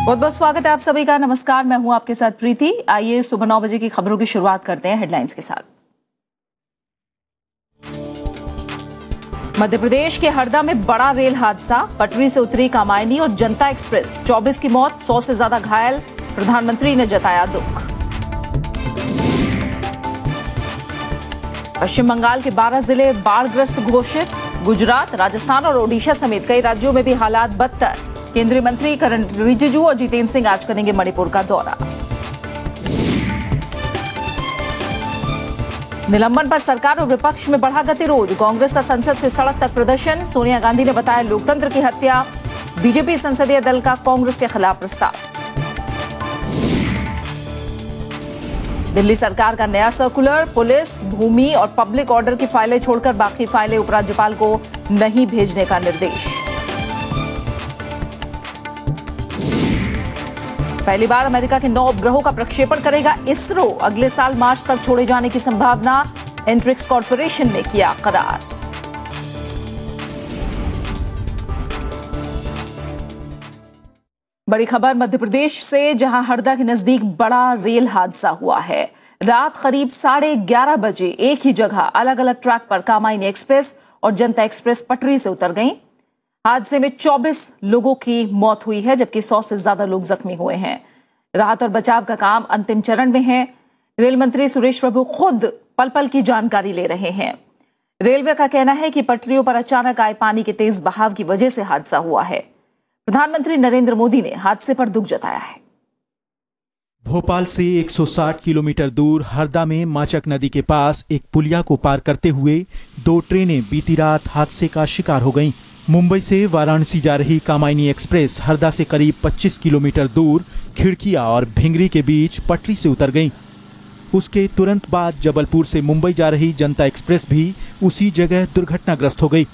बहुत बहुत स्वागत है आप सभी का। नमस्कार, मैं हूं आपके साथ प्रीति। आइए सुबह 9 बजे की खबरों की शुरुआत करते हैं हेडलाइंस के साथ। मध्य प्रदेश के हरदा में बड़ा रेल हादसा, पटरी से उतरी कामायनी और जनता एक्सप्रेस, 24 की मौत, 100 से ज्यादा घायल। प्रधानमंत्री ने जताया दुख। पश्चिम बंगाल के 12 जिले बाढ़ग्रस्त घोषित, गुजरात, राजस्थान और ओडिशा समेत कई राज्यों में भी हालात बदतर। केंद्रीय मंत्री किरण रिजिजू और जितेंद्र सिंह आज करेंगे मणिपुर का दौरा। निलंबन पर सरकार और विपक्ष में बढ़ा गतिरोध, कांग्रेस का संसद से सड़क तक प्रदर्शन। सोनिया गांधी ने बताया लोकतंत्र की हत्या। बीजेपी संसदीय दल का कांग्रेस के खिलाफ प्रस्ताव। दिल्ली सरकार का नया सर्कुलर, पुलिस, भूमि और पब्लिक ऑर्डर की फाइलें छोड़कर बाकी फाइलें उपराज्यपाल को नहीं भेजने का निर्देश। पहली बार अमेरिका के 9 उपग्रहों का प्रक्षेपण करेगा इसरो, अगले साल मार्च तक छोड़े जाने की संभावना। एंट्रिक्स कॉर्पोरेशन ने किया करार। बड़ी खबर मध्य प्रदेश से, जहां हरदा के नजदीक बड़ा रेल हादसा हुआ है। रात करीब 11:30 बजे एक ही जगह अलग अलग ट्रैक पर कामायनी एक्सप्रेस और जनता एक्सप्रेस पटरी से उतर गई। हादसे में 24 लोगों की मौत हुई है, जबकि 100 से ज्यादा लोग जख्मी हुए हैं। राहत और बचाव का काम अंतिम चरण में है। रेल मंत्री सुरेश प्रभु खुद पल पल की जानकारी ले रहे हैं। रेलवे का कहना है कि पटरियों पर अचानक आए पानी के तेज बहाव की वजह से हादसा हुआ है। प्रधानमंत्री नरेंद्र मोदी ने हादसे पर दुख जताया है। भोपाल से 160 किलोमीटर दूर हरदा में माचक नदी के पास एक पुलिया को पार करते हुए 2 ट्रेनें बीती रात हादसे का शिकार हो गईं। मुंबई से वाराणसी जा रही कामायनी एक्सप्रेस हरदा से करीब 25 किलोमीटर दूर खिड़किया और भिंगरी के बीच पटरी से उतर गई। उसके तुरंत बाद जबलपुर से मुंबई जा रही जनता एक्सप्रेस भी उसी जगह दुर्घटनाग्रस्त हो गई।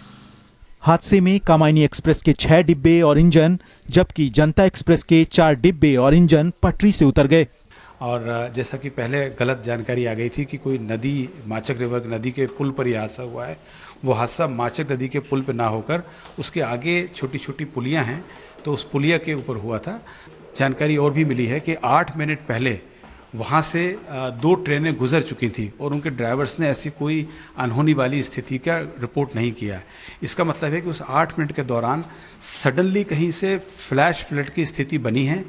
हादसे में कामायनी एक्सप्रेस के 6 डिब्बे और इंजन, जबकि जनता एक्सप्रेस के 4 डिब्बे और इंजन पटरी से उतर गए। और जैसा कि पहले गलत जानकारी आ गई थी कि कोई नदी, माचक रिवर नदी के पुल पर यह हादसा हुआ है, वो हादसा माचक नदी के पुल पर ना होकर उसके आगे छोटी छोटी पुलियां हैं, तो उस पुलिया के ऊपर हुआ था। जानकारी और भी मिली है कि 8 मिनट पहले वहाँ से 2 ट्रेनें गुजर चुकी थी और उनके ड्राइवर्स ने ऐसी कोई अनहोनी वाली स्थिति का रिपोर्ट नहीं किया है। इसका मतलब है कि उस 8 मिनट के दौरान सडनली कहीं से फ्लैश फ्लड की स्थिति बनी है,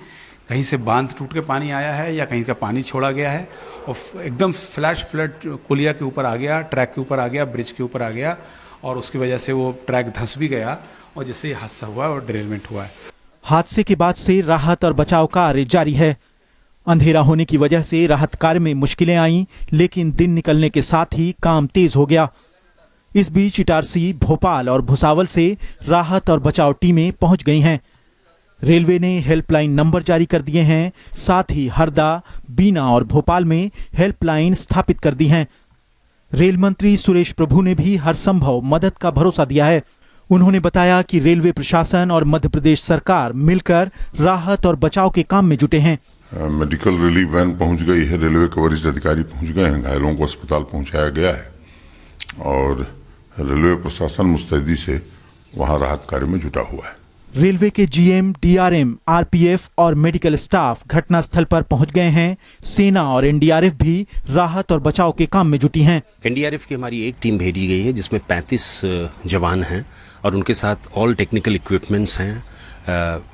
कहीं से बांध टूट के पानी आया है या कहीं का पानी छोड़ा गया है और एकदम फ्लैश फ्लड पुलिया के ऊपर आ गया, ट्रैक के ऊपर आ गया, ब्रिज के ऊपर आ गया और उसकी वजह से वो ट्रैक धंस भी गया और जिससे ये हादसा हुआ और डिरेलमेंट हुआ है। हादसे के बाद से राहत और बचाव कार्य जारी है। अंधेरा होने की वजह से राहत कार्य में मुश्किलें आईं, लेकिन दिन निकलने के साथ ही काम तेज हो गया। इस बीच इटारसी, भोपाल और भुसावल से राहत और बचाव टीमें पहुंच गई हैं। रेलवे ने हेल्पलाइन नंबर जारी कर दिए हैं, साथ ही हरदा, बीना और भोपाल में हेल्पलाइन स्थापित कर दी हैं। रेल मंत्री सुरेश प्रभु ने भी हर संभव मदद का भरोसा दिया है। उन्होंने बताया कि रेलवे प्रशासन और मध्य प्रदेश सरकार मिलकर राहत और बचाव के काम में जुटे हैं। मेडिकल रिलीफ वैन पहुंच गई है, रेलवे के वरिष्ठ अधिकारी पहुंच गए हैं, घायलों को अस्पताल पहुंचाया गया है और रेलवे प्रशासन मुस्तैदी से वहां राहत कार्य में जुटा हुआ है। रेलवे के जीएम, डीआरएम, आरपीएफ और मेडिकल स्टाफ घटनास्थल पर पहुंच गए हैं। सेना और एनडीआरएफ भी राहत और बचाव के काम में जुटी हैं। एनडीआरएफ की हमारी एक टीम भेजी गई है जिसमें 35 जवान हैं और उनके साथ ऑल टेक्निकल इक्विपमेंट्स हैं,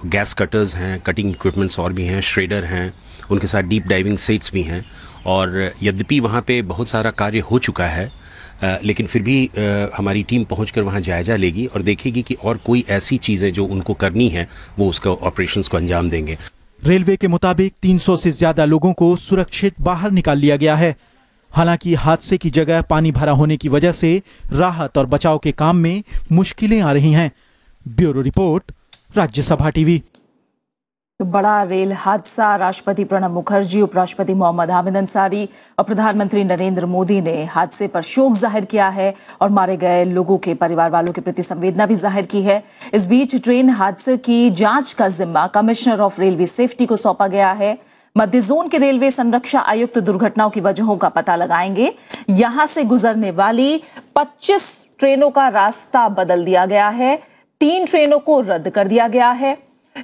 गैस कटर्स हैं, कटिंग इक्विपमेंट्स और भी हैं, श्रेडर हैं, उनके साथ डीप डाइविंग सेट्स भी हैं। और यद्यपि वहाँ पे बहुत सारा कार्य हो चुका है, लेकिन फिर भी हमारी टीम पहुंचकर वहां जायजा लेगी और देखेगी कि और कोई ऐसी चीज़ें जो उनको करनी है वो उसका ऑपरेशंस को अंजाम देंगे। रेलवे के मुताबिक 300 से ज्यादा लोगों को सुरक्षित बाहर निकाल लिया गया है। हालांकि हादसे की जगह पानी भरा होने की वजह से राहत और बचाव के काम में मुश्किलें आ रही हैं। Bureau report, Rajya Sabha TV. बड़ा रेल हादसा, राष्ट्रपति प्रणब मुखर्जी, उपराष्ट्रपति मोहम्मद हामिद अंसारी और प्रधानमंत्री नरेंद्र मोदी ने हादसे पर शोक जाहिर किया है और मारे गए लोगों के परिवार वालों के प्रति संवेदना भी जाहिर की है। इस बीच ट्रेन हादसे की जांच का जिम्मा कमिश्नर ऑफ रेलवे सेफ्टी को सौंपा गया है। मध्य जोन के रेलवे संरक्षा आयुक्त दुर्घटनाओं की वजहों का पता लगाएंगे। यहां से गुजरने वाली 25 ट्रेनों का रास्ता बदल दिया गया है, 3 ट्रेनों को रद्द कर दिया गया है।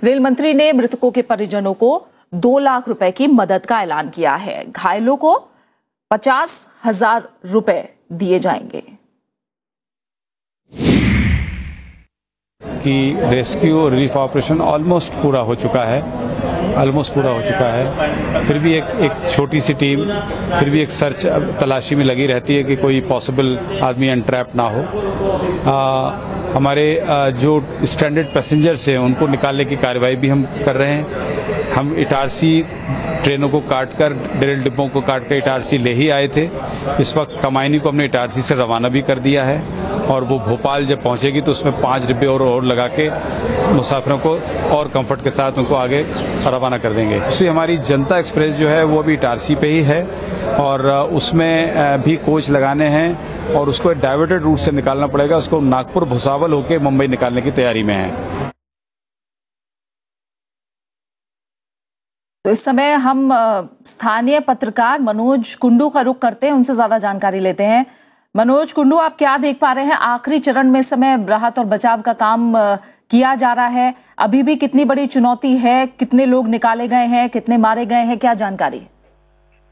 रेल मंत्री ने मृतकों के परिजनों को 2 लाख रुपए की मदद का ऐलान किया है। घायलों को 50,000 रुपए दिए जाएंगे। कि रेस्क्यू रिलीफ ऑपरेशन ऑलमोस्ट पूरा हो चुका है, फिर भी एक छोटी सी टीम फिर भी एक सर्च तलाशी में लगी रहती है कि कोई पॉसिबल आदमी अनट्रैप ना हो। हमारे जो स्ट्रैंडेड पैसेंजर्स हैं उनको निकालने की कार्रवाई भी हम कर रहे हैं। हम इटारसी ट्रेनों को काटकर, रेल डिब्बों को काटकर इटारसी ले ही आए थे। इस वक्त कमायनी को हमने इटारसी से रवाना भी कर दिया है और वो भोपाल जब पहुंचेगी तो उसमें 5 डिब्बे और लगा के मुसाफिरों को और कंफर्ट के साथ उनको आगे रवाना कर देंगे। उससे हमारी जनता एक्सप्रेस जो है वो भी इटारसी पे ही है और उसमें भी कोच लगाने हैं और उसको डाइवर्टेड रूट से निकालना पड़ेगा। उसको नागपुर भुसावल होकर मुंबई निकालने की तैयारी में है। तो इस समय हम स्थानीय पत्रकार मनोज कुंडू का रुख करते हैं, उनसे ज्यादा जानकारी लेते हैं। मनोज कुंडू, आप क्या देख पा रहे हैं? आखिरी चरण में समय राहत और बचाव का काम किया जा रहा है, अभी भी कितनी बड़ी चुनौती है? कितने लोग निकाले गए हैं, कितने मारे गए हैं, क्या जानकारी है?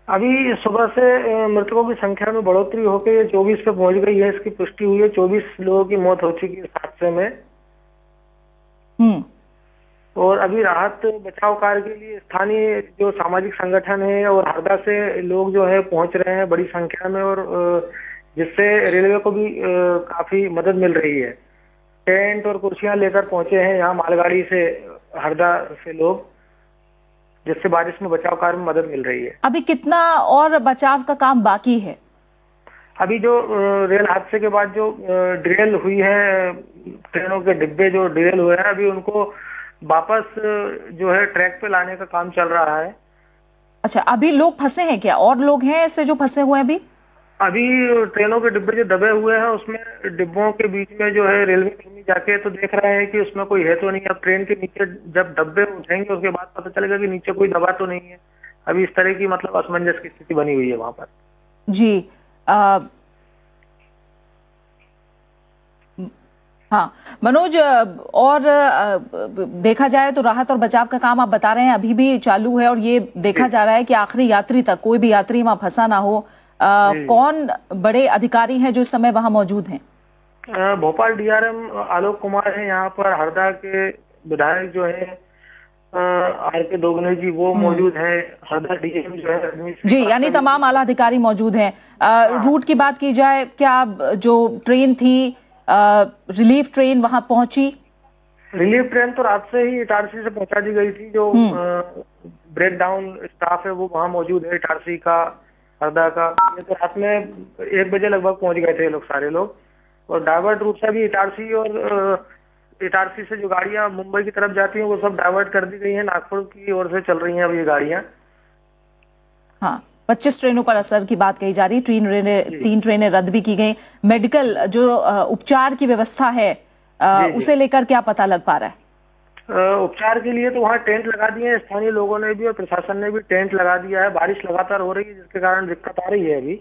अभी सुबह से मृतकों की संख्या में बढ़ोतरी होकर 24 पे पहुंच गई है। इसकी पुष्टि हुई है, 24 लोगों की मौत हो चुकी है इस हादसे में। और अभी राहत बचाव कार्य के लिए स्थानीय जो सामाजिक संगठन है और हरदा से लोग जो है पहुंच रहे हैं बड़ी संख्या में, और जिससे रेलवे को भी काफी मदद मिल रही है। टेंट और कुर्सियां लेकर पहुंचे हैं यहाँ मालगाड़ी से हरदा से लोग, जिससे बारिश में बचाव कार्य में मदद मिल रही है। अभी कितना और बचाव का काम बाकी है? अभी जो रेल हादसे के बाद जो डिरेल हुई है, ट्रेनों के डिब्बे जो डिरेल हुए हैं, अभी उनको वापस जो है ट्रैक पे लाने का काम चल रहा है। अच्छा, अभी लोग फंसे हैं क्या? और लोग हैं ऐसे जो फंसे हुए हैं? अभी ट्रेनों के डिब्बे जो दबे हुए हैं उसमें डिब्बों के बीच में जो है रेलवे कर्मी जाके तो देख रहे हैं कि उसमें कोई है तो नहीं। अब ट्रेन के नीचे जब डब्बे उठेंगे उसके बाद पता चलेगा कि नीचे कोई दबा तो नहीं है। अभी इस तरह की मतलब असमंजस की स्थिति बनी हुई है वहां पर। जी हाँ मनोज, और देखा जाए तो राहत और बचाव का काम आप बता रहे हैं अभी भी चालू है और ये देखा जा रहा है कि आखिरी यात्री तक कोई भी यात्री वहां फंसा ना हो। कौन बड़े अधिकारी हैं जो इस समय वहां मौजूद हैं? भोपाल डीआरएम आलोक कुमार है यहाँ पर। हरदा के विधायक जो है आर.के. दोगने जी वो मौजूद है। हरदा डीएम जो है जी, यानी तमाम आला अधिकारी मौजूद हैं। रूट की बात की जाए, क्या जो ट्रेन थी रिलीफ ट्रेन वहां पहुंची? रिलीफ ट्रेन तो रात से ही इटारसी से पहुंचा दी गई थी। जो ब्रेक डाउन स्टाफ है वो वहां मौजूद है इटारसी का, हरदा का। ये तो रात में 1 बजे लगभग पहुंच गए थे लोग, सारे लोग। और डाइवर्ट रूट से भी इटारसी और इटारसी से जो गाड़ियां मुंबई की तरफ जाती हैं वो सब डाइवर्ट कर दी गई हैं। नागपुर की ओर से चल रही हैं अब ये गाड़ियां। हाँ, 25 ट्रेनों पर असर की बात कही जा रही। 3 ट्रेनें रद्द भी की गई। मेडिकल जो उपचार की व्यवस्था है उसे लेकर क्या पता लग पा रहा है? उपचार के लिए तो वहाँ टेंट लगा दिए हैं स्थानीय लोगों ने भी और प्रशासन ने भी टेंट लगा दिया है। बारिश लगातार हो रही है जिसके कारण दिक्कत आ रही है अभी।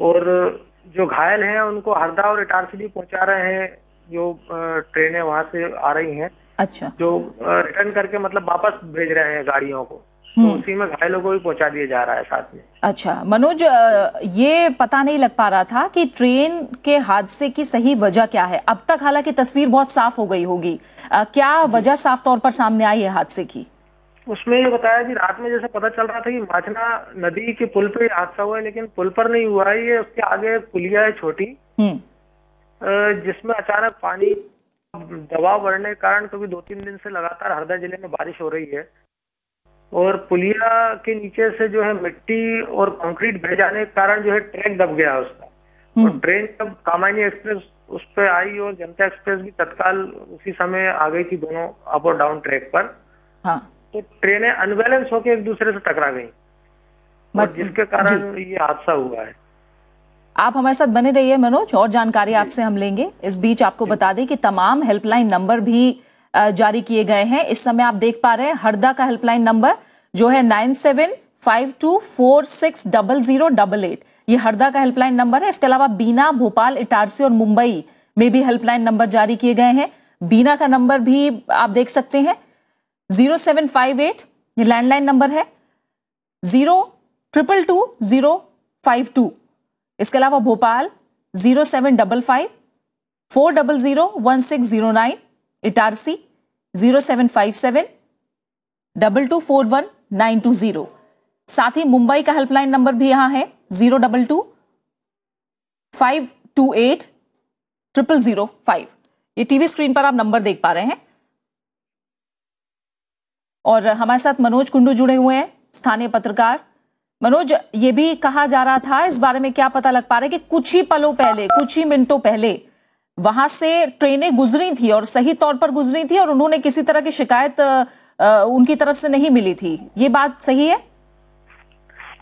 और जो घायल हैं उनको हरदा और इटारसी भी पहुंचा रहे हैं, जो ट्रेनें वहां से आ रही हैं। अच्छा, जो रिटर्न करके मतलब वापस भेज रहे हैं गाड़ियों को, तो उसी में घायलों को भी पहुंचा दिया जा रहा है साथ में। अच्छा मनोज, ये पता नहीं लग पा रहा था कि ट्रेन के हादसे की सही वजह क्या है। अब तक हालांकि तस्वीर बहुत साफ हो गई होगी, क्या वजह साफ तौर पर सामने आई है हादसे की? उसमें ये बताया कि रात में जैसे पता चल रहा था कि माचना नदी के पुल पे हादसा हुआ है, लेकिन पुल पर नहीं हुआ है। ये उसके आगे एक पुलिया है छोटी, जिसमें अचानक पानी दबाव बढ़ने के कारण, क्योंकि 2-3 दिन से लगातार हरदा जिले में बारिश हो रही है और पुलिया के नीचे से जो है मिट्टी और कंक्रीट बह जाने के कारण जो है ट्रैक दब गया उसका। और ट्रेन जब कामायनी एक्सप्रेस उस पर आई और जनता एक्सप्रेस भी तत्काल उसी समय आ गई थी, दोनों अप और डाउन ट्रैक पर। हाँ। तो ट्रेनें अनबैलेंस होकर एक दूसरे से टकरा गई और जिसके कारण ये हादसा हुआ है। आप हमारे साथ बने रहिए मनोज, और जानकारी आपसे हम लेंगे। इस बीच आपको बता दें कि तमाम हेल्पलाइन नंबर भी जारी किए गए हैं। इस समय आप देख पा रहे हैं हरदा का हेल्पलाइन नंबर जो है 9752460088। ये हरदा का हेल्पलाइन नंबर है। इसके अलावा बीना, भोपाल, इटारसी और मुंबई में भी हेल्पलाइन नंबर जारी किए गए हैं। बीना का नंबर भी आप देख सकते हैं 0758 ये लैंडलाइन नंबर है, 0222052। इसके अलावा भोपाल 0755 4001609, इटारसी 0757 2241 920। साथ ही मुंबई का हेल्पलाइन नंबर भी यहां है 022 528 0005। ये टीवी स्क्रीन पर आप नंबर देख पा रहे हैं। और हमारे साथ मनोज कुंडू जुड़े हुए हैं, स्थानीय पत्रकार। मनोज, ये भी कहा जा रहा था, इस बारे में क्या पता लग पा रहा है कि कुछ ही पलों पहले, कुछ ही मिनटों पहले वहां से ट्रेनें गुजरी थी और सही तौर पर गुजरी थी और उन्होंने किसी तरह की शिकायत उनकी तरफ से नहीं मिली थी, ये बात सही है?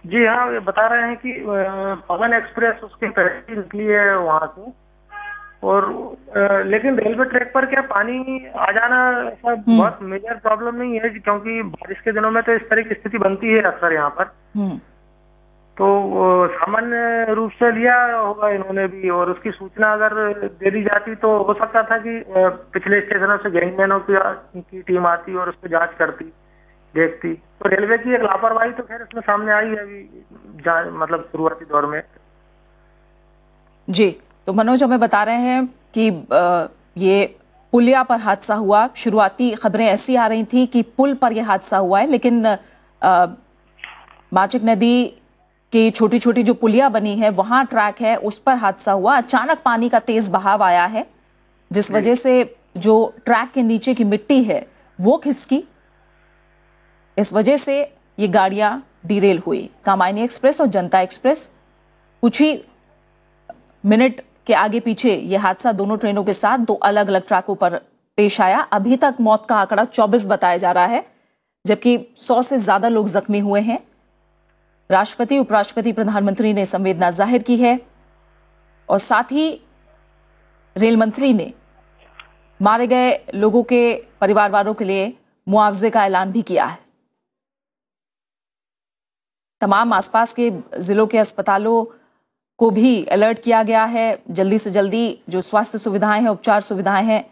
जी हाँ, ये बता रहे हैं कि पवन एक्सप्रेस उसके पहले निकली है वहां से, और लेकिन रेलवे ट्रैक पर क्या पानी आ जाना ऐसा बहुत मेजर प्रॉब्लम नहीं है, क्योंकि बारिश के दिनों में तो इस तरह की स्थिति बनती है अक्सर यहाँ पर। तो सामान्य रूप से लिया होगा इन्होंने भी, और उसकी सूचना अगर दे दी जाती तो हो सकता था कि पिछले स्टेशनों से गैंगमैनों की टीम आती और उस पर जांच करती, देखती। तो रेलवे की एक लापरवाही तो खैर इसमें सामने आई है अभी, मतलब शुरुआती दौर में। जी, तो मनोज हमें बता रहे हैं कि ये पुलिया पर हादसा हुआ। शुरुआती खबरें ऐसी आ रही थी कि पुल पर यह हादसा हुआ है, लेकिन माचक नदी की छोटी छोटी जो पुलिया बनी है, वहां ट्रैक है, उस पर हादसा हुआ। अचानक पानी का तेज बहाव आया है, जिस वजह से जो ट्रैक के नीचे की मिट्टी है वो खिसकी। इस वजह से ये गाड़ियां डिरेल हुई। कामायनी एक्सप्रेस और जनता एक्सप्रेस कुछ ही मिनट के आगे पीछे ये हादसा दोनों ट्रेनों के साथ दो अलग अलग ट्रैकों पर पेश आया। अभी तक मौत का आंकड़ा 24 बताया जा रहा है, जबकि 100 से ज्यादा लोग जख्मी हुए हैं। राष्ट्रपति, उपराष्ट्रपति, प्रधानमंत्री ने संवेदना जाहिर की है और साथ ही रेल मंत्री ने मारे गए लोगों के परिवार वालों के लिए मुआवजे का ऐलान भी किया है। तमाम आसपास के जिलों के अस्पतालों को भी अलर्ट किया गया है। जल्दी से जल्दी जो स्वास्थ्य सुविधाएं हैं, उपचार सुविधाएं हैं,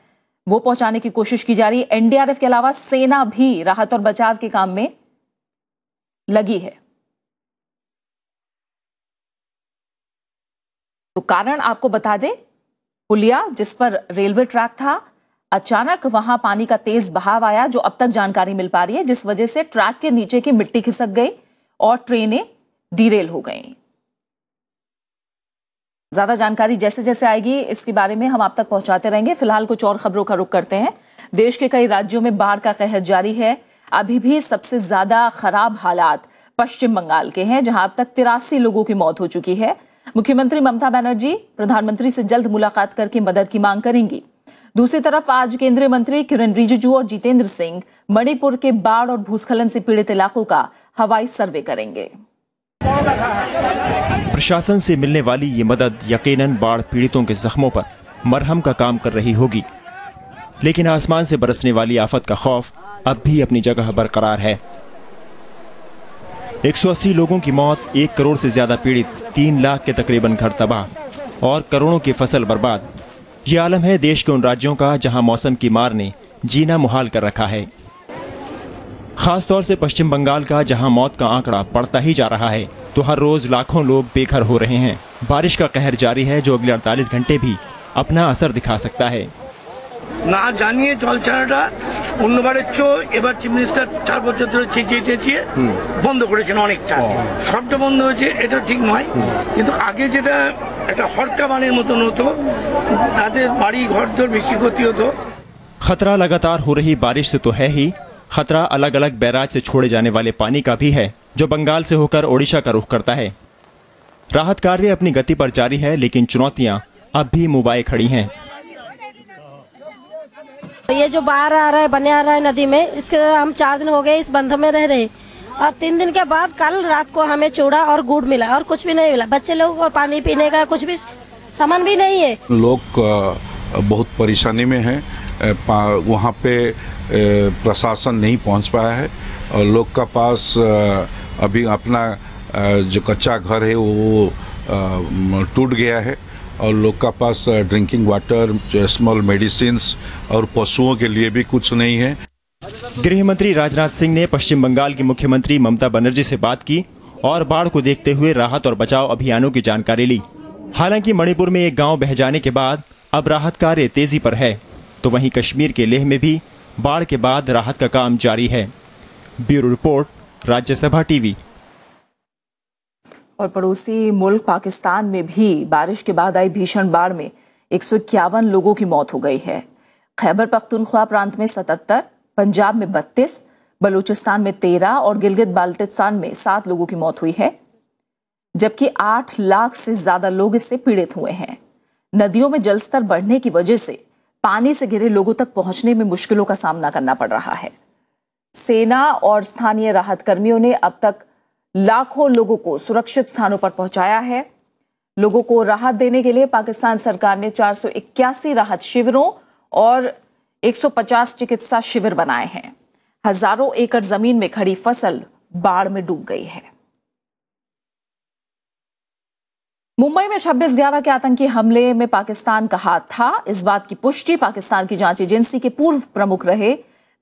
वो पहुंचाने की कोशिश की जा रही है। एनडीआरएफ के अलावा सेना भी राहत और बचाव के काम में लगी है। तो कारण आपको बता दें, पुलिया जिस पर रेलवे ट्रैक था, अचानक वहां पानी का तेज बहाव आया, जो अब तक जानकारी मिल पा रही है, जिस वजह से ट्रैक के नीचे की मिट्टी खिसक गई और ट्रेनें डिरेल हो गई। ज्यादा जानकारी जैसे जैसे आएगी इसके बारे में हम आप तक पहुंचाते रहेंगे। फिलहाल कुछ और खबरों का रुख करते हैं। देश के कई राज्यों में बाढ़ का कहर जारी है। अभी भी सबसे ज्यादा खराब हालात पश्चिम बंगाल के हैं, जहां अब तक 83 लोगों की मौत हो चुकी है। मुख्यमंत्री ममता बनर्जी प्रधानमंत्री से जल्द मुलाकात करके मदद की मांग करेंगी। दूसरी तरफ आज केंद्रीय मंत्री किरण रिजिजू और जितेंद्र सिंह मणिपुर के बाढ़ और भूस्खलन से पीड़ित इलाकों का हवाई सर्वे करेंगे। प्रशासन से मिलने वाली ये मदद यकीनन बाढ़ पीड़ितों के जख्मों पर मरहम का काम कर रही होगी, लेकिन आसमान से बरसने वाली आफत का खौफ अब भी अपनी जगह बरकरार है। 180 लोगों की मौत, 1 करोड़ से ज्यादा पीड़ित, 3 लाख के तकरीबन घर तबाह और करोड़ों की फसल बर्बाद। ये आलम है देश के उन राज्यों का जहां मौसम की मार ने जीना मुहाल कर रखा है। खास तौर से पश्चिम बंगाल का, जहां मौत का आंकड़ा बढ़ता ही जा रहा है, तो हर रोज लाखों लोग बेघर हो रहे हैं। बारिश का कहर जारी है, जो अगले 48 घंटे भी अपना असर दिखा सकता है। না জানিয়ে জল ছাড়াটা অন্যবারের চেয়ে এবার চিফ মিনিস্টার 4 বছর ধরে চেঁচিয়ে বন্ধ করেছেন অনেকটা। সবটা বন্ধ হয়েছে, এটা ঠিক নয়, কিন্তু আগে যেটা একটা হরকা বানের মতন হতো, তাদের বাড়ি ঘরদোর বেশি ক্ষতি হতো। खतरा लगातार हो रही बारिश से तो है ही, खतरा अलग अलग बैराज से छोड़े जाने वाले पानी का भी है, जो बंगाल से होकर ओडिशा का रुख करता है। राहत कार्य अपनी गति पर जारी है, लेकिन चुनौतियां अब भी मुबाए खड़ी हैं। ये जो बाहर आ रहा है, बने आ रहा है नदी में, इसके हम 4 दिन हो गए इस बंध में रह रहे, और 3 दिन के बाद कल रात को हमें चूड़ा और गुड़ मिला और कुछ भी नहीं मिला। बच्चे लोगों को पानी पीने का कुछ भी सामान भी नहीं है। लोग बहुत परेशानी में हैं, वहाँ पे प्रशासन नहीं पहुँच पाया है और लोग का पास अभी अपना जो कच्चा घर है वो टूट गया है और लोग का पास ड्रिंकिंग वाटर, स्मॉल मेडिसिन्स और पशुओं के लिए भी कुछ नहीं है। गृह मंत्री राजनाथ सिंह ने पश्चिम बंगाल की मुख्यमंत्री ममता बनर्जी से बात की और बाढ़ को देखते हुए राहत और बचाव अभियानों की जानकारी ली। हालांकि मणिपुर में एक गांव बह जाने के बाद अब राहत कार्य तेजी पर है, तो वहीं कश्मीर के लेह में भी बाढ़ के बाद राहत का काम जारी है। Bureau report, Rajya Sabha TV. और पड़ोसी मुल्क पाकिस्तान में भी बारिश के बाद आई भीषण बाढ़ में 151 लोगों की मौत हो गई है। खैबर पख्तूनख्वा प्रांत में 77, पंजाब में 32, बलूचिस्तान में 13 और गिलगित बाल्टिस्तान में 7 लोगों की मौत हुई है, जबकि 8 लाख से ज्यादा लोग इससे पीड़ित हुए हैं। नदियों में जलस्तर बढ़ने की वजह से पानी से घिरे लोगों तक पहुंचने में मुश्किलों का सामना करना पड़ रहा है। सेना और स्थानीय राहत कर्मियों ने अब तक लाखों लोगों को सुरक्षित स्थानों पर पहुंचाया है। लोगों को राहत देने के लिए पाकिस्तान सरकार ने 481 राहत शिविरों और 150 चिकित्सा शिविर बनाए हैं। हजारों एकड़ जमीन में खड़ी फसल बाढ़ में डूब गई है। मुंबई में 26/11 के आतंकी हमले में पाकिस्तान का हाथ था, इस बात की पुष्टि पाकिस्तान की जांच एजेंसी के पूर्व प्रमुख रहे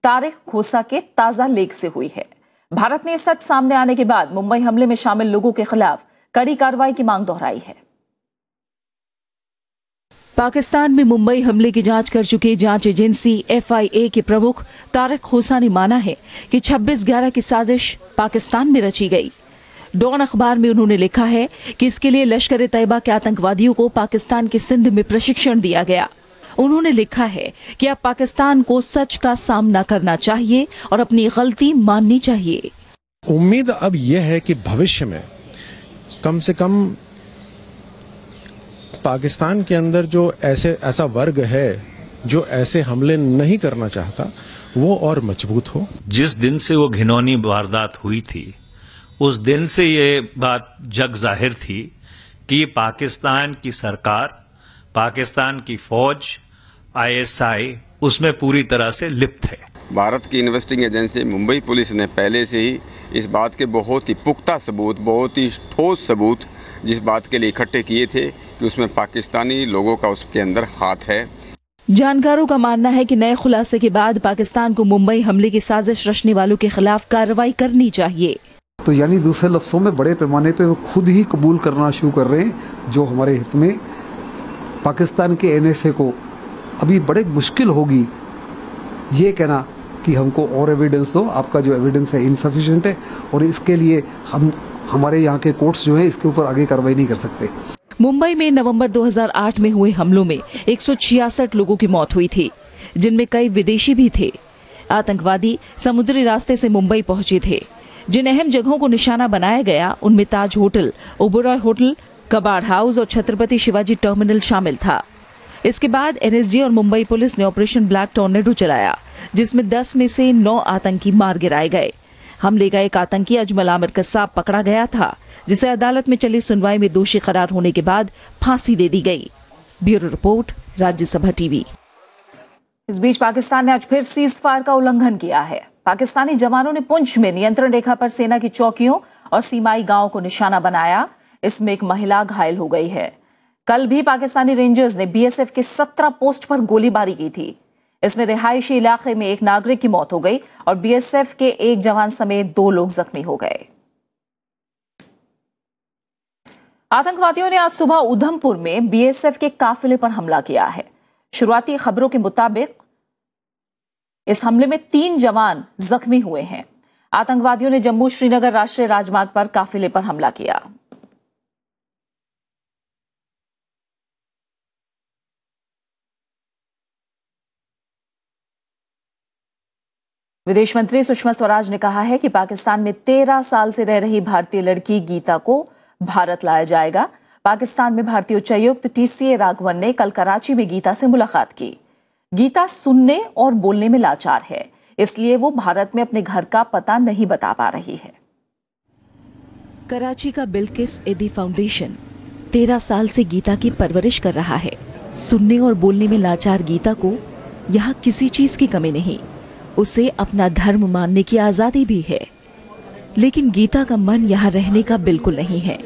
तारिक खोसा के ताजा लेख से हुई है। भारत ने सच सामने आने के बाद मुंबई हमले में शामिल लोगों के खिलाफ कड़ी कार्रवाई की मांग दोहराई है। पाकिस्तान में मुंबई हमले की जांच कर चुकी जांच एजेंसी FIA के प्रमुख तारिक खोसा ने माना है कि 26/11 की साजिश पाकिस्तान में रची गई। डॉन अखबार में उन्होंने लिखा है कि इसके लिए लश्कर ए तैयबा के आतंकवादियों को पाकिस्तान के सिंध में प्रशिक्षण दिया गया। उन्होंने लिखा है कि अब पाकिस्तान को सच का सामना करना चाहिए और अपनी गलती माननी चाहिए। उम्मीद अब यह है कि भविष्य में कम से कम पाकिस्तान के अंदर जो ऐसा वर्ग है जो ऐसे हमले नहीं करना चाहता, वो और मजबूत हो। जिस दिन से वो घिनौनी वारदात हुई थी, उस दिन से ये बात जग जाहिर थी कि पाकिस्तान की सरकार, पाकिस्तान की फौज, ISI उसमें पूरी तरह से लिप्त है। भारत की इन्वेस्टिंग एजेंसी मुंबई पुलिस ने पहले से ही इस बात के बहुत ही पुख्ता सबूत, बहुत ही ठोस सबूत जिस बात के लिए इकट्ठे किए थे कि उसमें पाकिस्तानी लोगों का उसके अंदर हाथ है। जानकारों का मानना है कि नए खुलासे के बाद पाकिस्तान को मुंबई हमले की साजिश रचने वालों के खिलाफ कार्रवाई करनी चाहिए। तो यानी दूसरे लफ्जों में बड़े पैमाने पे वो खुद ही कबूल करना शुरू कर रहे हैं, जो हमारे हित में पाकिस्तान के NSA को अभी बड़े मुश्किल होगी ये कहना कि हमको और एविडेंस दो, आपका जो एविडेंस है इनसफिशिएंट है और इसके लिए हमारे यहाँ के कोर्ट्स जो है इसके ऊपर आगे कार्रवाई नहीं कर सकते। मुंबई में नवंबर 2008 में हुए हमलों में 166 लोगों की मौत हुई थी, जिनमें कई विदेशी भी थे। आतंकवादी समुद्री रास्ते से मुंबई पहुंचे थे। जिन अहम जगहों को निशाना बनाया गया उनमें ताज होटल, ओबरॉय होटल, कबाड़ हाउस और छत्रपति शिवाजी टर्मिनल शामिल था। इसके बाद NSG और मुंबई पुलिस ने ऑपरेशन ब्लैक टॉर्नेडो चलाया, जिसमें 10 में से 9 आतंकी मार गिराए गए। हमले का एक आतंकी अजमल आमिर कसाब पकड़ा गया था, जिसे अदालत में चली सुनवाई में दोषी करार होने के बाद फांसी दे दी गई। Bureau report, Rajya Sabha TV. इस बीच पाकिस्तान ने आज फिर सीज फायर का उल्लंघन किया है। पाकिस्तानी जवानों ने पुंछ में नियंत्रण रेखा पर सेना की चौकियों और सीमाई गांवों को निशाना बनाया। इसमें एक महिला घायल हो गई है। कल भी पाकिस्तानी रेंजर्स ने BSF के 17 पोस्ट पर गोलीबारी की थी। इसमें रिहायशी इलाके में एक नागरिक की मौत हो गई और BSF के एक जवान समेत 2 लोग जख्मी हो गए। आतंकवादियों ने आज सुबह उधमपुर में BSF के काफिले पर हमला किया है। शुरुआती खबरों के मुताबिक इस हमले में 3 जवान जख्मी हुए हैं। आतंकवादियों ने जम्मू श्रीनगर राष्ट्रीय राजमार्ग पर काफिले पर हमला किया। विदेश मंत्री सुषमा स्वराज ने कहा है कि पाकिस्तान में 13 साल से रह रही भारतीय लड़की गीता को भारत लाया जाएगा। पाकिस्तान में भारतीय उच्चायुक्त TCA राघवन ने कल कराची में गीता से मुलाकात की। गीता सुनने और बोलने में लाचार है, इसलिए वो भारत में अपने घर का पता नहीं बता पा रही है। कराची का बिल्किस एदी फाउंडेशन 13 साल से गीता की परवरिश कर रहा है। सुनने और बोलने में लाचार गीता को यहाँ किसी चीज की कमी नहीं। उसे अपना धर्म मानने की आजादी भी है, लेकिन गीता का मन यहाँ रहने का बिल्कुल नहीं है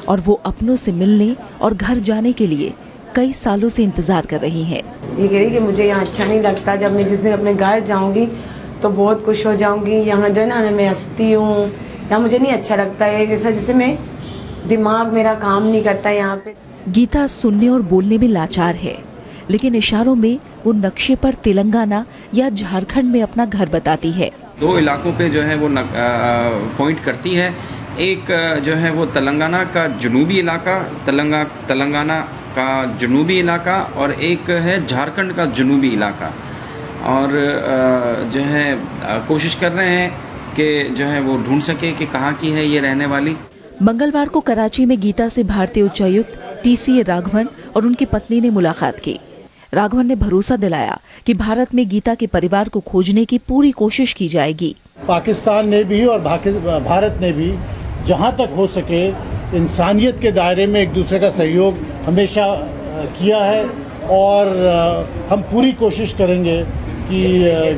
और वो अपनों से मिलने और घर जाने के लिए कई सालों से इंतजार कर रही है। ये कह रही कि मुझे यहाँ अच्छा नहीं लगता, जब मैं जिस दिन अपने घर जाऊंगी तो बहुत खुश हो जाऊंगी। यहाँ जो है ना मैं हंसती हूँ, यहाँ मुझे नहीं अच्छा लगता है, ऐसा जैसे मैं दिमाग मेरा काम नहीं करता यहाँ पे। गीता सुनने और बोलने में लाचार है, लेकिन इशारों में वो नक्शे पर तेलंगाना या झारखंड में अपना घर बताती है। 2 इलाकों पे जो है वो पॉइंट करती है। एक जो है वो तेलंगाना का जनूबी इलाका, तेलंगाना का जनूबी इलाका, और एक है झारखंड का जनूबी इलाका। और जो है कोशिश कर रहे हैं कि जो है वो ढूंढ सके कि कहाँ की है ये रहने वाली। मंगलवार को कराची में गीता से भारतीय उच्चायुक्त TCA राघवन और उनकी पत्नी ने मुलाकात की। राघवन ने भरोसा दिलाया कि भारत में गीता के परिवार को खोजने की पूरी कोशिश की जाएगी। पाकिस्तान ने भी और भारत ने भी जहां तक हो सके इंसानियत के दायरे में एक दूसरे का सहयोग हमेशा किया है, और हम पूरी कोशिश करेंगे कि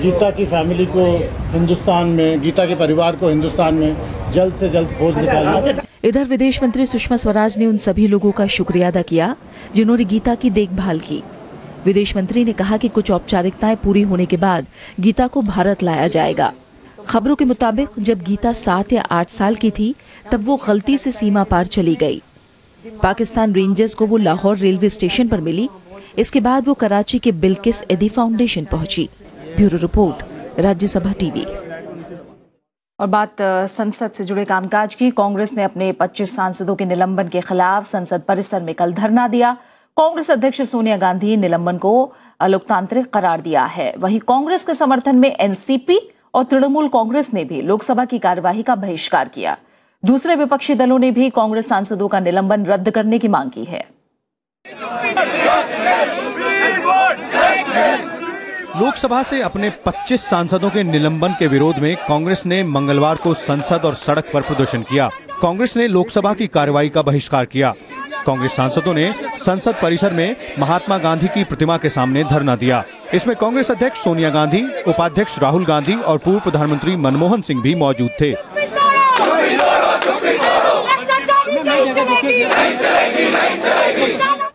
गीता की फैमिली को हिंदुस्तान में, गीता के परिवार को हिंदुस्तान में जल्द से जल्द खोज निकालें। इधर विदेश मंत्री सुषमा स्वराज ने उन सभी लोगों का शुक्रिया अदा किया जिन्होंने गीता की देखभाल की। विदेश मंत्री ने कहा कि कुछ औपचारिकताएं पूरी होने के बाद गीता को भारत लाया जाएगा। खबरों के मुताबिक जब गीता 7 या 8 साल की थी तब वो गलती से सीमा पार चली गई। पाकिस्तान रेंजर्स को वो लाहौर रेलवे स्टेशन पर मिली। इसके बाद वो कराची के बिल्किस एदी फाउंडेशन पहुंची। Bureau report, Rajya Sabha TV. और बात संसद से जुड़े कामकाज की। कांग्रेस ने अपने 25 सांसदों के निलंबन के खिलाफ संसद परिसर में कल धरना दिया। कांग्रेस अध्यक्ष सोनिया गांधी निलंबन को अलोकतांत्रिक करार दिया है। वहीं कांग्रेस के समर्थन में एनसीपी और तृणमूल कांग्रेस ने भी लोकसभा की कार्यवाही का बहिष्कार किया। दूसरे विपक्षी दलों ने भी कांग्रेस सांसदों का निलंबन रद्द करने की मांग की है। लोकसभा से अपने 25 सांसदों के निलंबन के विरोध में कांग्रेस ने मंगलवार को संसद और सड़क पर प्रदर्शन किया। कांग्रेस ने लोकसभा की कार्रवाई का बहिष्कार किया। कांग्रेस सांसदों ने संसद परिसर में महात्मा गांधी की प्रतिमा के सामने धरना दिया। इसमें कांग्रेस अध्यक्ष सोनिया गांधी, उपाध्यक्ष राहुल गांधी और पूर्व प्रधानमंत्री मनमोहन सिंह भी मौजूद थे।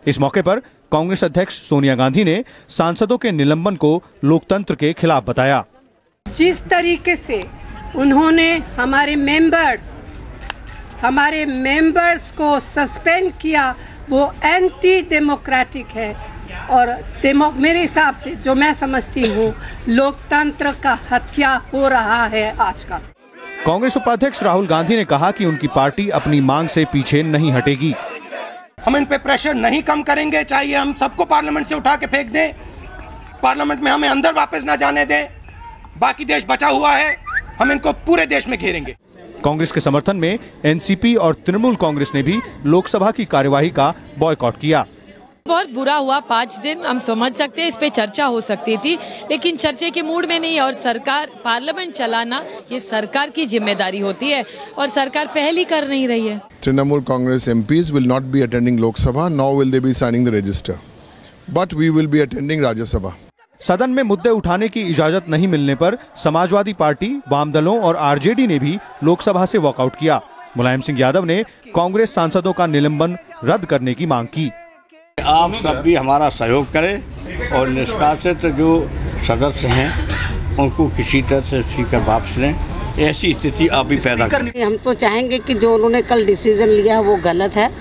इस मौके पर कांग्रेस अध्यक्ष सोनिया गांधी ने सांसदों के निलंबन को लोकतंत्र के खिलाफ बताया। जिस तरीके से उन्होंने हमारे मेंबर्स को सस्पेंड किया वो एंटी डेमोक्रेटिक है, और मेरे हिसाब से जो मैं समझती हूँ लोकतंत्र का हत्या हो रहा है आजकल। कांग्रेस उपाध्यक्ष राहुल गांधी ने कहा कि उनकी पार्टी अपनी मांग से पीछे नहीं हटेगी। हम इन पे प्रेशर नहीं कम करेंगे, चाहिए हम सबको पार्लियामेंट से उठा के फेंक दें, पार्लियामेंट में हमें अंदर वापस ना जाने दें, बाकी देश बचा हुआ है, हम इनको पूरे देश में घेरेंगे। कांग्रेस के समर्थन में एनसीपी और तृणमूल कांग्रेस ने भी लोकसभा की कार्यवाही का बॉयकॉट किया। बहुत बुरा हुआ। 5 दिन हम समझ सकते हैं इस पे चर्चा हो सकती थी, लेकिन चर्चे के मूड में नहीं। और सरकार, पार्लियामेंट चलाना ये सरकार की जिम्मेदारी होती है और सरकार पहल ही कर नहीं रही है। Trinamool Congress MPs will not be attending Lok Sabha, nor will they be signing the register, but we will be attending Rajya Sabha. सदन में मुद्दे उठाने की इजाजत नहीं मिलने पर समाजवादी पार्टी, वाम दलों और आरजेडी ने भी लोकसभा से वॉकआउट किया। मुलायम सिंह यादव ने कांग्रेस सांसदों का निलंबन रद्द करने की मांग की। आप सब भी हमारा सहयोग करें और निष्कासित जो सदस्य हैं उनको किसी तरह से स्पीकर वापस लें। ऐसी स्थिति आप भी पैदा करें। हम तो चाहेंगे कि जो उन्होंने कल डिसीजन लिया वो गलत है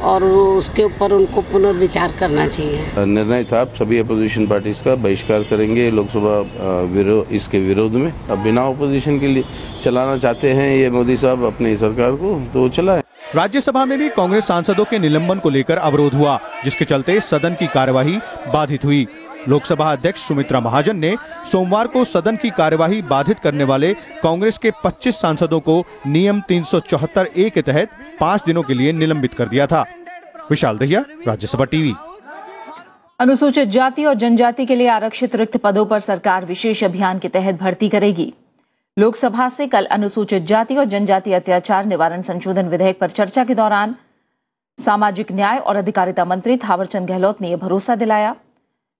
और उसके ऊपर उनको पुनर्विचार करना चाहिए। निर्णय था सभी अपोजिशन पार्टीज का बहिष्कार करेंगे लोकसभा इसके विरोध में। अब बिना अपोजिशन के लिए चलाना चाहते हैं ये मोदी साहब अपनी सरकार को, तो चलाएं। राज्यसभा में भी कांग्रेस सांसदों के निलंबन को लेकर अवरोध हुआ, जिसके चलते सदन की कार्यवाही बाधित हुई। लोकसभा अध्यक्ष सुमित्रा महाजन ने सोमवार को सदन की कार्यवाही बाधित करने वाले कांग्रेस के 25 सांसदों को नियम 374A के तहत 5 दिनों के लिए निलंबित कर दिया था। विशाल दहिया, राज्यसभा टीवी। अनुसूचित जाति और जनजाति के लिए आरक्षित रिक्त पदों पर सरकार विशेष अभियान के तहत भर्ती करेगी। लोकसभा से कल अनुसूचित जाति और जनजाति अत्याचार निवारण संशोधन विधेयक पर चर्चा के दौरान सामाजिक न्याय और अधिकारिता मंत्री थावरचंद गहलोत ने यह भरोसा दिलाया।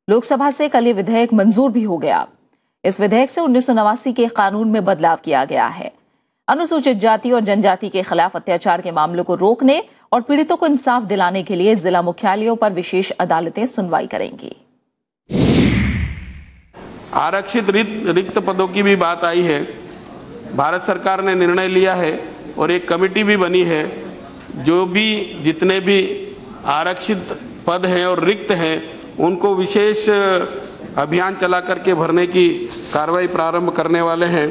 लोकसभा से कल ये विधेयक मंजूर भी हो गया। इस विधेयक से 1989 के कानून में बदलाव किया गया है। अनुसूचित जाति और जनजाति के खिलाफ अत्याचार के मामलों को रोकने और पीड़ितों को इंसाफ दिलाने के लिए जिला मुख्यालयों पर विशेष अदालतें सुनवाई करेंगी। आरक्षित रिक्त पदों की भी बात आई है। भारत सरकार ने निर्णय लिया है और एक कमेटी भी बनी है, जो भी जितने भी आरक्षित पद हैं और रिक्त हैं उनको विशेष अभियान चला करके भरने की कार्रवाई प्रारंभ करने वाले हैं।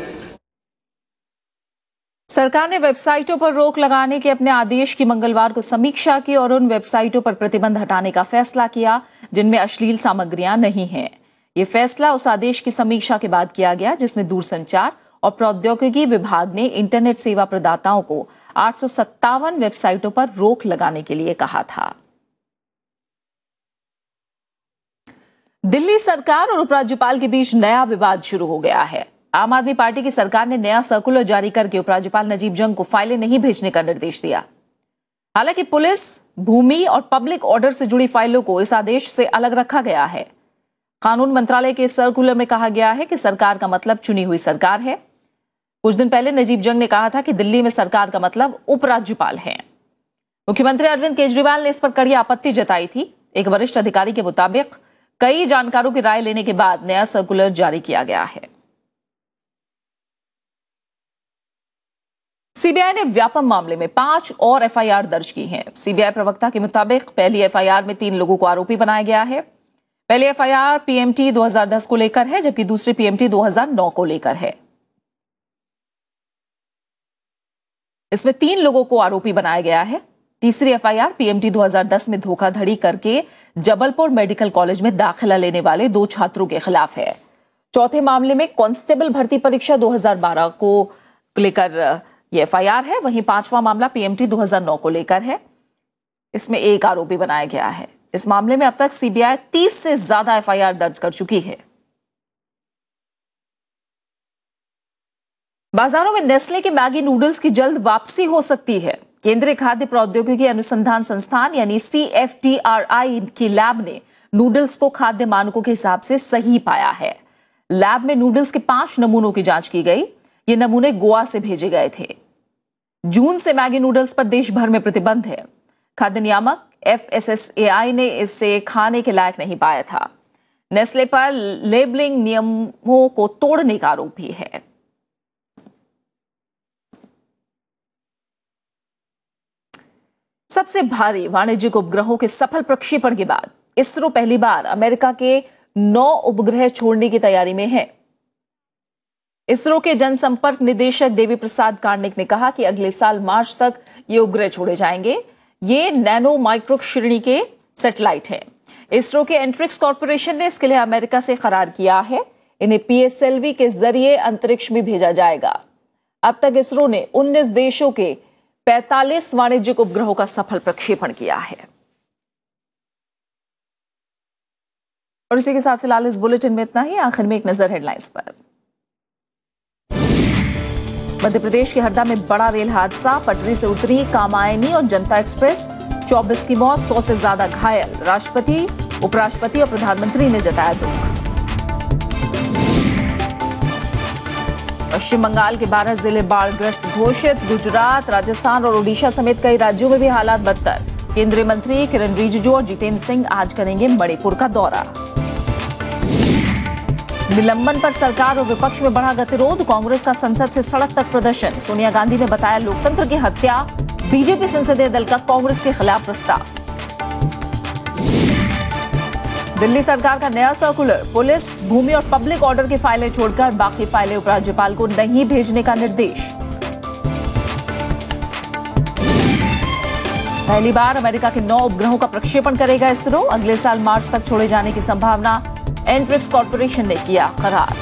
सरकार ने वेबसाइटों पर रोक लगाने के अपने आदेश की मंगलवार को समीक्षा की और उन वेबसाइटों पर प्रतिबंध हटाने का फैसला किया जिनमें अश्लील सामग्रियां नहीं हैं। ये फैसला उस आदेश की समीक्षा के बाद किया गया जिसमें दूरसंचार और प्रौद्योगिकी विभाग ने इंटरनेट सेवा प्रदाताओं को 857 वेबसाइटों पर रोक लगाने के लिए कहा था। दिल्ली सरकार और उपराज्यपाल के बीच नया विवाद शुरू हो गया है। आम आदमी पार्टी की सरकार ने नया सर्कुलर जारी करके उपराज्यपाल नजीब जंग को फाइलें नहीं भेजने का निर्देश दिया। हालांकि पुलिस, भूमि और पब्लिक ऑर्डर से जुड़ी फाइलों को इस आदेश से अलग रखा गया है। कानून मंत्रालय के सर्कुलर में कहा गया है कि सरकार का मतलब चुनी हुई सरकार है। कुछ दिन पहले नजीब जंग ने कहा था कि दिल्ली में सरकार का मतलब उपराज्यपाल है। मुख्यमंत्री अरविंद केजरीवाल ने इस पर कड़ी आपत्ति जताई थी। एक वरिष्ठ अधिकारी के मुताबिक कई जानकारों की राय लेने के बाद नया सर्कुलर जारी किया गया है। सीबीआई ने व्यापम मामले में 5 और एफआईआर दर्ज की हैं। सीबीआई प्रवक्ता के मुताबिक पहली एफआईआर में 3 लोगों को आरोपी बनाया गया है। पहली एफआईआर पीएमटी 2010 को लेकर है, जबकि दूसरी पीएमटी 2009 को लेकर है। इसमें 3 लोगों को आरोपी बनाया गया है। तीसरी एफआईआर पीएमटी 2010 में धोखाधड़ी करके जबलपुर मेडिकल कॉलेज में दाखिला लेने वाले 2 छात्रों के खिलाफ है। चौथे मामले में कांस्टेबल भर्ती परीक्षा 2012 को लेकर ये एफआईआर है। वहीं 5वां मामला पीएमटी 2009 को लेकर है। इसमें 1 आरोपी बनाया गया है। इस मामले में अब तक सीबीआई 30 से ज्यादा एफआईआर दर्ज कर चुकी है। बाजारों में नेस्ले के मैगी नूडल्स की जल्द वापसी हो सकती है। केंद्रीय खाद्य प्रौद्योगिकी अनुसंधान संस्थान यानी CFTRI की लैब ने नूडल्स को खाद्य मानकों के हिसाब से सही पाया है। लैब में नूडल्स के 5 नमूनों की जांच की गई। ये नमूने गोवा से भेजे गए थे। जून से मैगी नूडल्स पर देश भर में प्रतिबंध है। खाद्य नियामक FSSAI ने इसे खाने के लायक नहीं पाया था। नेस्ले पर लेबलिंग नियमों को तोड़ने का आरोप भी है। सबसे भारी वाणिज्यिक उपग्रहों के सफल प्रक्षेपण के बाद इसरो पहली बार अमेरिका के 9 उपग्रह छोड़ने की तैयारी में है। इसरो के जनसंपर्क निदेशक देवी प्रसाद कार्निक ने कहा कि अगले साल मार्च तक ये उपग्रह छोड़े जाएंगे। ये नैनो माइक्रो श्रेणी के सैटेलाइट हैं। इसरो के एंट्रिक्स कॉर्पोरेशन ने इसके लिए अमेरिका से करार किया है। इन्हें PSLV के जरिए अंतरिक्ष में भेजा जाएगा। अब तक इसरो ने 19 देशों के 45 वाणिज्यिक उपग्रहों का सफल प्रक्षेपण किया है। और इसी के साथ फिलहाल इस बुलेटिन में इतना ही। आखिर में एक नजर हेडलाइंस पर। मध्य प्रदेश के हरदा में बड़ा रेल हादसा, पटरी से उतरी कामायनी और जनता एक्सप्रेस, 24 की मौत, 100 से ज्यादा घायल। राष्ट्रपति, उपराष्ट्रपति और प्रधानमंत्री ने जताया दुख। पश्चिम बंगाल के 12 जिले बाढ़ग्रस्त घोषित। गुजरात, राजस्थान और ओडिशा समेत कई राज्यों में भी हालात बदतर। केंद्रीय मंत्री किरण रिजिजू और जितेंद्र सिंह आज करेंगे मणिपुर का दौरा। निलंबन पर सरकार और विपक्ष में बढ़ा गतिरोध, कांग्रेस का संसद से सड़क तक प्रदर्शन। सोनिया गांधी ने बताया लोकतंत्र की हत्या। बीजेपी संसदीय दल का कांग्रेस के खिलाफ प्रस्ताव। दिल्ली सरकार का नया सर्कुलर, पुलिस, भूमि और पब्लिक ऑर्डर की फाइलें छोड़कर बाकी फाइलें उपराज्यपाल को नहीं भेजने का निर्देश। पहली बार अमेरिका के 9 उपग्रहों का प्रक्षेपण करेगा इसरो। अगले साल मार्च तक छोड़े जाने की संभावना। एंट्रिक्स कॉर्पोरेशन ने किया करार।